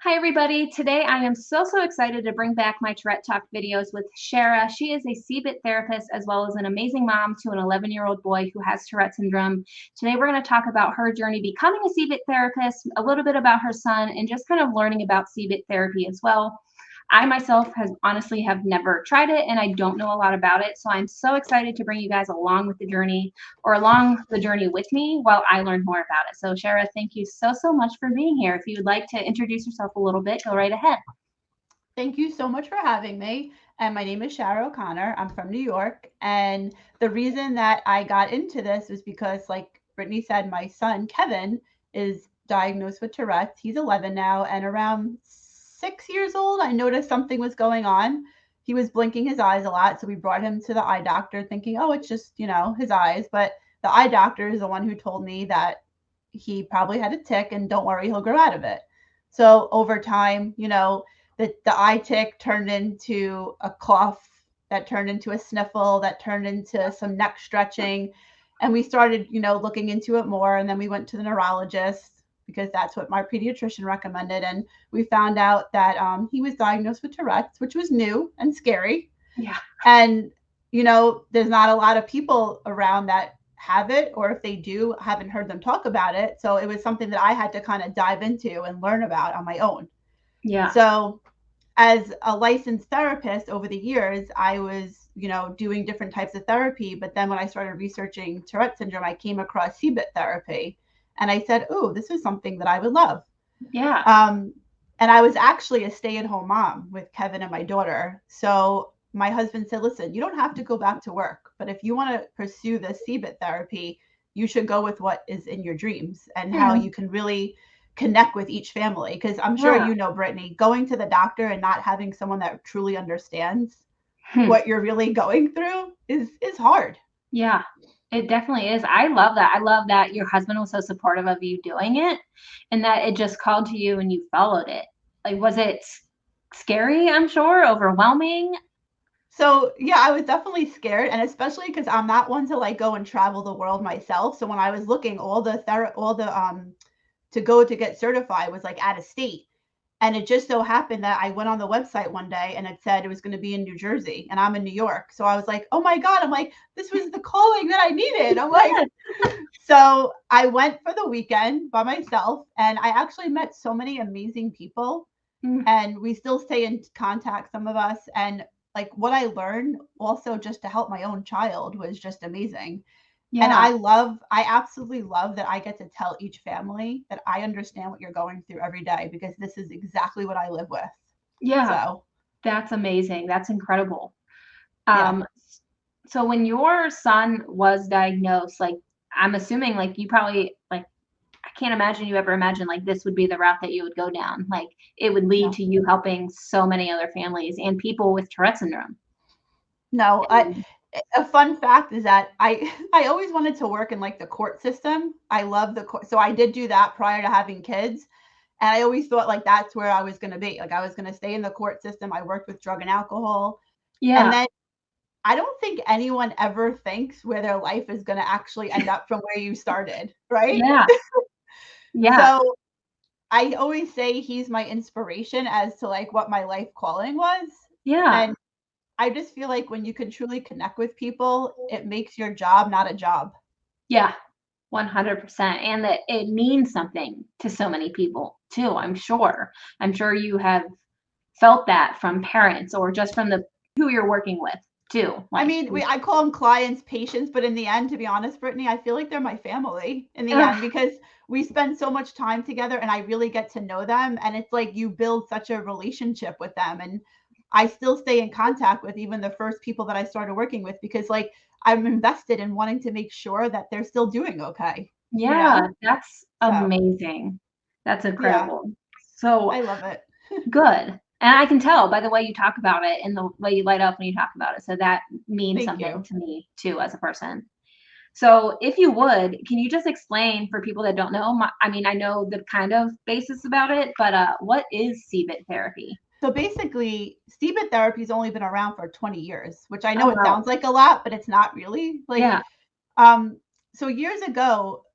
Hi, everybody. Today I am so excited to bring back my Tourette Talk videos with Shara. She is a CBIT therapist as well as an amazing mom to an 11-year-old boy who has Tourette syndrome. Today we're going to talk about her journey becoming a CBIT therapist, a little bit about her son, and just kind of learning about CBIT therapy as well. I myself has honestly have never tried it and I don't know a lot about it. So I'm so excited to bring you guys along with the journey or along the journey with me while I learn more about it. So Shara, thank you so much for being here. If you would like to introduce yourself a little bit, go right ahead. Thank you so much for having me. And my name is Shara O'Connor. I'm from New York. And the reason that I got into this was because, like Brittany said, my son, Kevin, is diagnosed with Tourette's. He's 11 now. And around 6 years old, I noticed something was going on. He was blinking his eyes a lot. So we brought him to the eye doctor thinking, oh, it's just, his eyes. But the eye doctor is the one who told me that he probably had a tic and don't worry, he'll grow out of it. So over time, the eye tick turned into a cough, that turned into a sniffle, that turned into some neck stretching. And we started, looking into it more. And then we went to the neurologist because that's what my pediatrician recommended. And we found out that he was diagnosed with Tourette's, which was new and scary. Yeah. And, there's not a lot of people around that have it, or if they do, haven't heard them talk about it. So it was something that I had to kind of dive into and learn about on my own. Yeah. So as a licensed therapist over the years, I was, doing different types of therapy. But then when I started researching Tourette syndrome, I came across CBIT therapy. And I said, oh, this is something that I would love. Yeah. And I was actually a stay at home mom with Kevin and my daughter. So my husband said, listen, you don't have to go back to work. But if you want to pursue this CBIT therapy, you should go with what is in your dreams and how Yeah. you can really connect with each family. Because I'm sure Yeah. you know, Brittany, going to the doctor and not having someone that truly understands Hmm. what you're really going through is hard. Yeah. It definitely is. I love that. I love that your husband was so supportive of you doing it and that it just called to you and you followed it. Like, was it scary, I'm sure, overwhelming? So yeah, I was definitely scared, and especially because I'm not one to like go and travel the world myself. So when I was looking, all the to go to get certified was like out of state. And it just so happened that I went on the website one day and it said it was going to be in New Jersey and I'm in New York. So I was like, oh my God, I'm like, this was the calling that I needed. I'm like, Yes. so I went for the weekend by myself and I actually met so many amazing people Mm. and we still stay in contact, some of us. And like what I learned also just to help my own child was just amazing. And Yeah. I absolutely love that I get to tell each family that I understand what you're going through every day because this is exactly what I live with. Yeah. So, That's amazing. That's incredible. yeah. Um, so when your son was diagnosed, like I'm assuming like you probably like I can't imagine you ever imagined like this would be the route that you would go down. Like it would lead No. to you helping so many other families and people with Tourette syndrome. No, And a fun fact is that I always wanted to work in like the court system. I love the court. So I did do that prior to having kids. And I always thought like that's where I was going to be. Like I was going to stay in the court system. I worked with drug and alcohol. And yeah, then I don't think anyone ever thinks where their life is going to actually end up from where you started, right? yeah, yeah, So I always say he's my inspiration as to like what my life calling was. yeah, And I just feel like when you can truly connect with people, it makes your job not a job. yeah, 100%. And that it means something to so many people too, I'm sure. I'm sure you have felt that from parents or just from the who you're working with too. I Like, mean, I call them clients, patients, but in the end, to be honest, Brittany, I feel like they're my family in the ugh, end because we spend so much time together and I really get to know them. And it's like you build such a relationship with them. And I still stay in contact with even the first people that I started working with because, like, I'm invested in wanting to make sure that they're still doing okay, you yeah, know? that's So, amazing. That's yeah, incredible. So I love it. good. And I can tell by the way you talk about it and the way you light up when you talk about it. So that means Thank something you. to me too as a person. So if you would, can you just explain for people that don't know? I mean, I know the kind of basis about it, but what is CBIT therapy? So basically, CBIT therapy's only been around for 20 years, which I Oh know it wow. sounds like a lot, but it's not really. Like, Yeah. um, so years ago,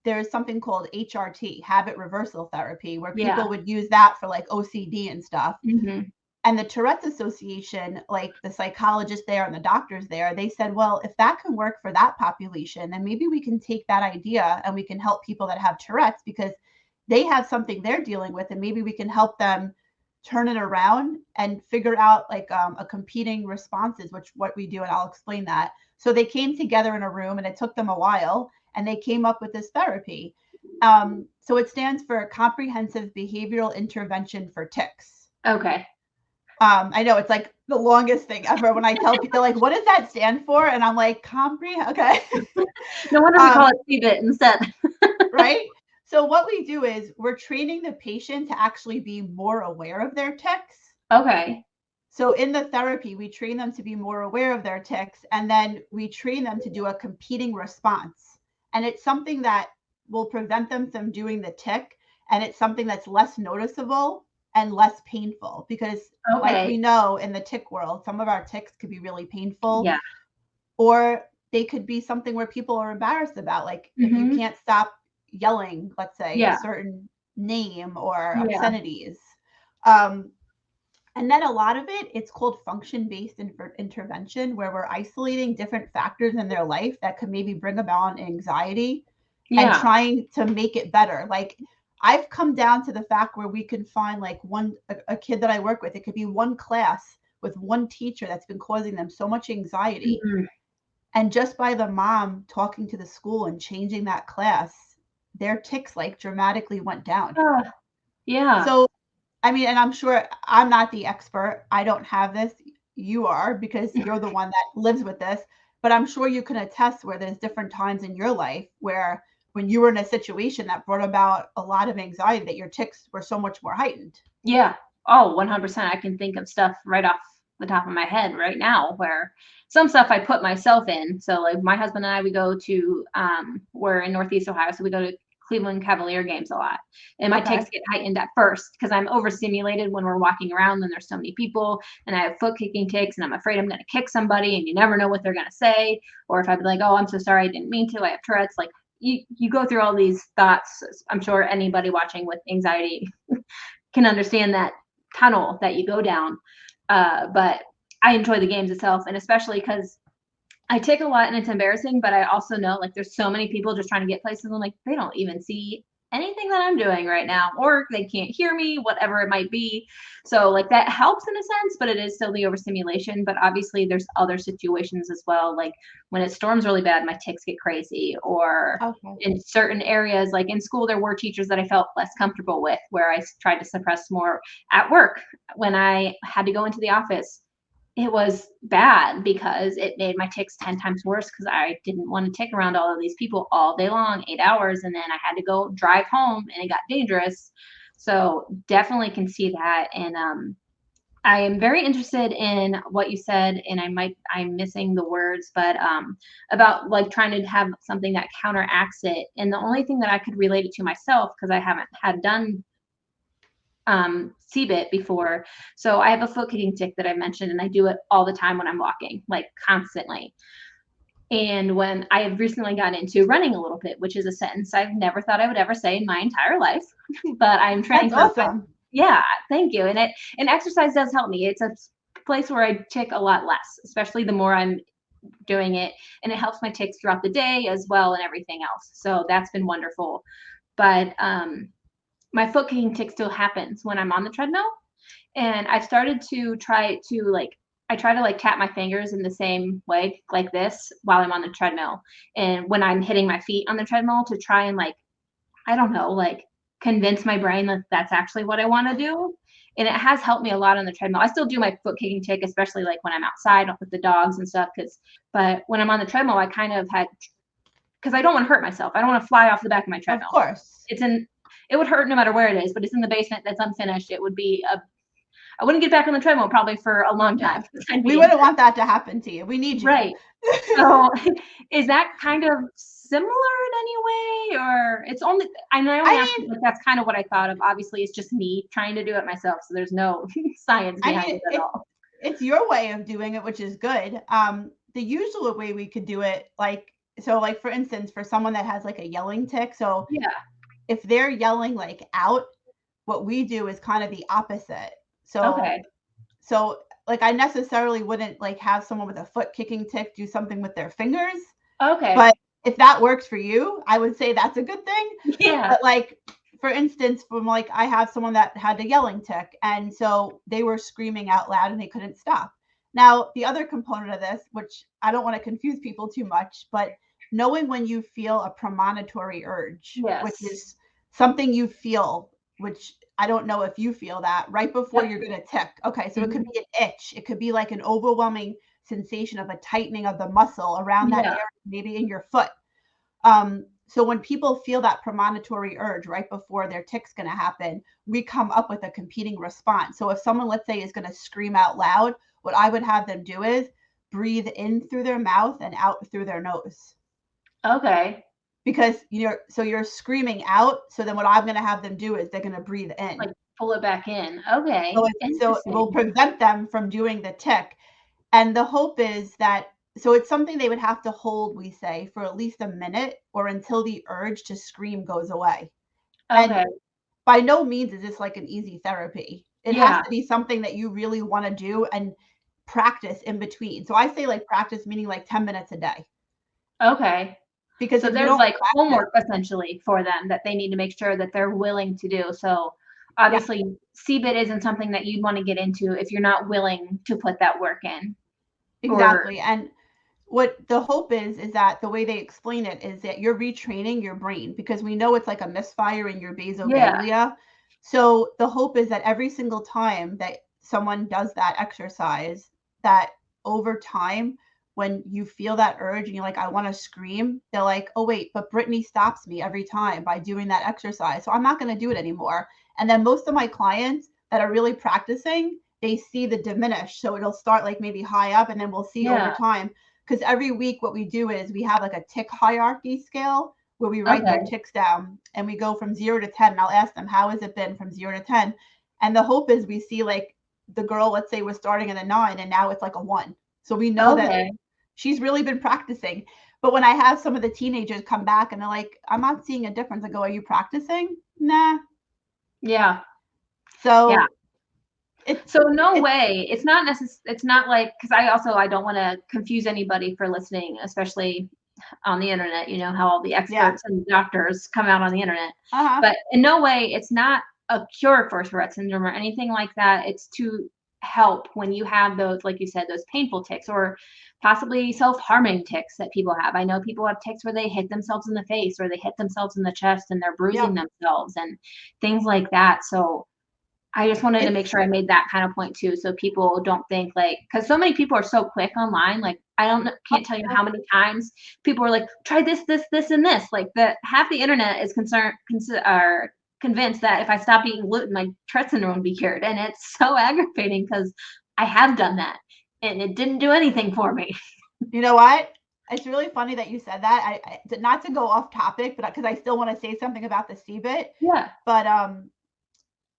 there's something called HRT, habit reversal therapy, where Yeah. people would use that for like OCD and stuff. Hmm. And the Tourette's Association, like the psychologists there and the doctors there, they said, well, if that can work for that population, then maybe we can take that idea and we can help people that have Tourette's because they have something they're dealing with, and maybe we can help them turn it around and figure out like a competing responses, which what we do, and I'll explain that. So they came together in a room, and it took them a while, and they came up with this therapy. So it stands for Comprehensive Behavioral Intervention for Tics. Okay. I know it's like the longest thing ever when I tell people, like, what does that stand for? And I'm like, okay. No wonder we call it CBIT instead. Right? So what we do is we're training the patient to actually be more aware of their tics. Okay. So in the therapy, we train them to be more aware of their tics, and then we train them to do a competing response. And it's something that will prevent them from doing the tic, and it's something that's less noticeable and less painful because like we know in the tic world, some of our tics could be really painful. Yeah. Or they could be something where people are embarrassed about, like if you can't stop yelling, let's say a certain name or obscenities. And then a lot of it's called function-based intervention, where we're isolating different factors in their life that could maybe bring about anxiety and trying to make it better. Like I've come down to the fact where we can find like a kid that I work with, it could be one class with one teacher that's been causing them so much anxiety. And just by the mom talking to the school and changing that class, their tics like dramatically went down. Yeah. So, I mean, and I'm sure I'm not the expert. I don't have this. You are, because you're the one that lives with this. But I'm sure you can attest where there's different times in your life where when you were in a situation that brought about a lot of anxiety, that your tics were so much more heightened. Yeah. Oh, 100%. I can think of stuff right off the top of my head right now where some stuff I put myself in. So like my husband and I, we go to, we're in Northeast Ohio, so we go to Cleveland Cavalier games a lot. And my tics get heightened at first because I'm overstimulated when we're walking around and there's so many people, and I have foot kicking tics and I'm afraid I'm going to kick somebody and you never know what they're going to say. Or if I'd be like, oh, I'm so sorry, I didn't mean to, I have Tourette's. Like you go through all these thoughts. I'm sure anybody watching with anxiety can understand that tunnel that you go down. But I enjoy the games itself, and especially because I take a lot and it's embarrassing, but I also know like there's so many people just trying to get places. I'm like, they don't even see anything that I'm doing right now, or they can't hear me, whatever it might be. So like that helps in a sense, but it is still the overstimulation. But obviously there's other situations as well. Like when it storms really bad, my tics get crazy, or in certain areas, like in school, there were teachers that I felt less comfortable with where I tried to suppress more. At work, when I had to go into the office, it was bad because it made my tics 10 times worse because I didn't want to tick around all of these people all day long, 8 hours, and then I had to go drive home and it got dangerous. So definitely can see that. And I am very interested in what you said, and I'm missing the words, but about like trying to have something that counteracts it. And the only thing that I could relate it to myself, because I haven't had done CBIT before. So I have a foot kicking tic that I mentioned, and I do it all the time when I'm walking, like constantly. And when I have recently gotten into running a little bit, which is a sentence I've never thought I would ever say in my entire life, but I'm trying to. Awesome. Yeah, thank you. And exercise does help me. It's a place where I tick a lot less, especially the more I'm doing it, and it helps my tics throughout the day as well and everything else. So that's been wonderful. But my foot kicking tic still happens when I'm on the treadmill, and I've started to try to like tap my fingers in the same way like this while I'm on the treadmill, and when I'm hitting my feet on the treadmill to try and like, I don't know, like convince my brain that that's actually what I want to do. And it has helped me a lot on the treadmill. I still do my foot kicking tic, especially like when I'm outside with the dogs and stuff. But when I'm on the treadmill, I kind of had, because I don't want to hurt myself. I don't want to fly off the back of my treadmill. Of course. It would hurt no matter where it is, but it's in the basement that's unfinished. It would be I wouldn't get back on the treadmill probably for a long time. We wouldn't want that to happen to you. We need you. Right. So is that kind of similar in any way, or it's only, I know I asked, but that's kind of what I thought of. Obviously it's just me trying to do it myself, so there's no science behind it at all. It's your way of doing it, which is good. The usual way we could do it, like so like for instance, for someone that has like a yelling tic, so Yeah. if they're yelling like out, what we do is kind of the opposite. So Okay. so like I necessarily wouldn't like have someone with a foot kicking tic do something with their fingers, Okay. but if that works for you, I would say that's a good thing. Yeah. But like for instance, from like I have someone that had a yelling tic, and so they were screaming out loud and they couldn't stop. Now, the other component of this, which I don't want to confuse people too much, but knowing when you feel a premonitory urge, which Yes. is something you feel, which I don't know if you feel that right before Yep. you're going to tick. Okay, so it could Mhm. be an itch, it could be like an overwhelming sensation of a tightening of the muscle around that Yeah. area, maybe in your foot. So when people feel that premonitory urge right before their tick's going to happen, we come up with a competing response. So if someone, let's say, is going to scream out loud, what I would have them do is breathe in through their mouth and out through their nose. Okay. Because you're screaming out. So then what I'm going to have them do is they're going to breathe Like in. pull it back in. So Okay. it will Interesting. prevent them from doing the tick. And the hope is that, so it's something they would have to hold, we say, for at least a minute or until the urge to scream goes away. And Okay. by no means is this like an easy therapy. It has Yeah. to be something that you really want to do and practice in between. So I say like practice, meaning like 10 minutes a day. Okay. Because So if you there's don't like practice, homework essentially for them that they need to make sure that they're willing to do. So yeah, obviously CBIT isn't something that you'd want to get into if you're not willing to put that work in. Or exactly. And what the hope is that the way they explain it is that you're retraining your brain, because we know it's like a misfire in your basal yeah. ganglia. So the hope is that every single time that someone does that exercise, that over time, when you feel that urge and you're like, I want to scream, they're like, oh wait, but Brittany stops me every time by doing that exercise, so I'm not going to do it anymore. And then most of my clients that are really practicing, they see the diminish. So it'll start like maybe high up, and then we'll see over Yeah. time, because every week what we do is we have like a tick hierarchy scale where we write their Okay. ticks down, and we go from 0 to 10, and I'll ask them, how has it been from 0 to 10? And the hope is we see like the girl, let's say, was starting at a 9 and now it's like a 1. So we know that Okay. she's really been practicing. But when I have some of the teenagers come back and they're like, I'm not seeing a difference, I go, are you practicing? Nah. Yeah. Yeah. So it's So no it's way. It's not like, because I don't want to confuse anybody for listening, especially on the internet, you know how all the yeah. experts and doctors come out on the internet. Uh-huh. But in no way, it's not a cure for Tourette syndrome or anything like that. It's to help when you have those, like you said, those painful tics or possibly self-harming tics that people have. I know people have tics where they hit themselves in the face or they hit themselves in the chest and they're bruising Yep. themselves and things like that. So I just wanted to make It's sure I made that kind of point too, so people don't think like, because so many people are so quick online. Like I don't can't tell you how many times people are like, try this, this, this, and this. Like the half the internet is are convinced that if I stop eating gluten, my Tourette syndrome will be cured, and it's so aggravating because I have done that and it didn't do anything for me. You know what? It's really funny that you said that. Not to go off topic, but because I still want to say something about the CBIT. Yeah. But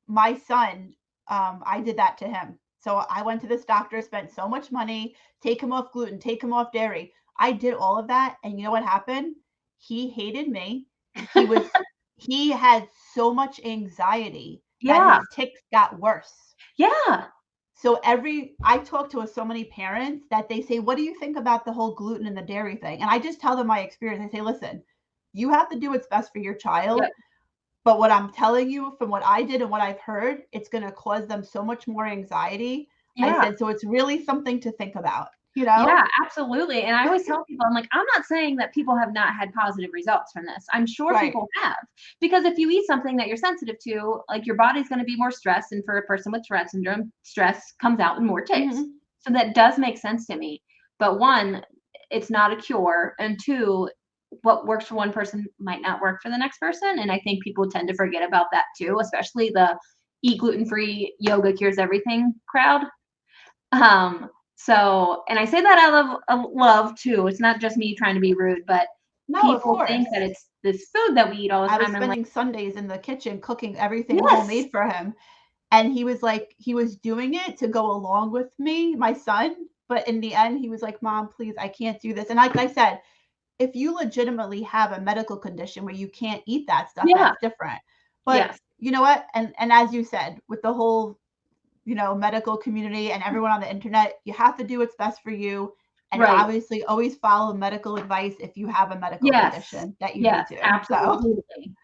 my son, I did that to him. So I went to this doctor, spent so much money, take him off gluten, take him off dairy. I did all of that, and you know what happened? He hated me. He was he had so much anxiety that Yeah. his tics got worse. Yeah. So I talk to so many parents that they say, what do you think about the whole gluten and the dairy thing? And I just tell them my experience. I say, listen, you have to do what's best for your child. Yep. But what I'm telling you from what I did and what I've heard, it's going to cause them so much more anxiety. I Yeah. said, so it's really something to think about, you know? Yeah, absolutely. And I always tell people, I'm like, I'm not saying that people have not had positive results from this. I'm sure Right. people have. Because if you eat something that you're sensitive to, like your body's going to be more stressed. And for a person with Tourette syndrome, stress comes out in more tics. Hmm. So that does make sense to me. But one, it's not a cure. And two, what works for one person might not work for the next person. And I think people tend to forget about that too, especially the eat gluten free, yoga cures everything crowd. So, and I say that out of love too. It's not just me trying to be rude, but No, of people think course. that it's this food that we eat all the I was time. And I'm like, spending Sundays in the kitchen cooking everything yes, homemade for him. And he was like, he was doing it to go along with me, my son. But in the end, he was like, Mom, please, I can't do this. And like I said, if you legitimately have a medical condition where you can't eat that stuff, Yeah. that's different. But Yes. you know what? And as you said, with the whole, medical community and everyone on the internet, you have to do what's best for you. And Right. obviously always follow medical advice if you have a medical Yes. condition that you need Yes, to. So absolutely.